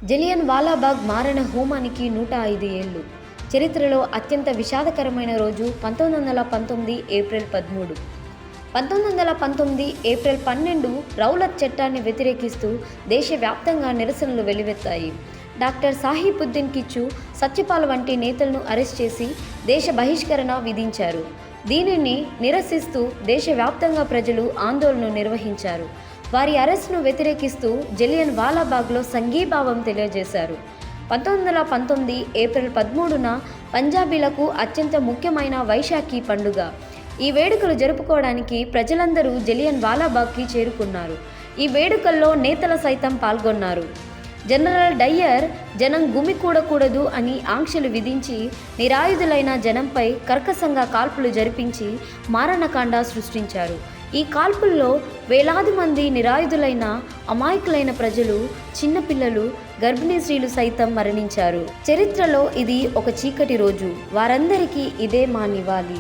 జలియన్ వాలాబాగ్ మారణ హోమానికి 105 ఏళ్లు. చరిత్రలో అత్యంత విషాదకరమైన రోజు 1919 ఏప్రిల్ 13. 1919 ఏప్రిల్ 12 రౌలత్ చట్టాన్ని వ్యతిరేకిస్తూ దేశవ్యాప్తంగా నిరసనలు వెల్లువెత్తాయి. డాక్టర్ సాహిబుద్దీన్ కిచ్చు, సత్యపాల్ వంటి నేతలను అరెస్ట్ చేసి దేశ బహిష్కరణ విధించారు. దీనిని నిరసిస్తూ దేశవ్యాప్తంగా ప్రజలు ఆందోళన నిర్వహించారు. వారి అరెస్ట్ను వ్యతిరేకిస్తూ జలియన్ వాలాబాగ్లో సంఘీభావం తెలియజేశారు. 1919 ఏప్రిల్ 13న పంజాబీలకు అత్యంత ముఖ్యమైన వైశాఖి పండుగ. ఈ వేడుకలు జరుపుకోవడానికి ప్రజలందరూ జలియన్ వాలాబాగ్కి చేరుకున్నారు. ఈ వేడుకల్లో నేతలు సైతం పాల్గొన్నారు. జనరల్ డయ్యర్ జనం గుమికూడకూడదు అని ఆంక్షలు విధించి నిరాయుధులైన జనంపై కర్కశంగా కాల్పులు జరిపించి మారణకాండ సృష్టించారు. ఈ కాల్పుల్లో వేలాది మంది నిరాయుధులైన అమాయకులైన ప్రజలు, చిన్నపిల్లలు, గర్భిణీ స్త్రీలు సైతం మరణించారు. చరిత్రలో ఇది ఒక చీకటి రోజు. వారందరికీ ఇదే మా నివాళి.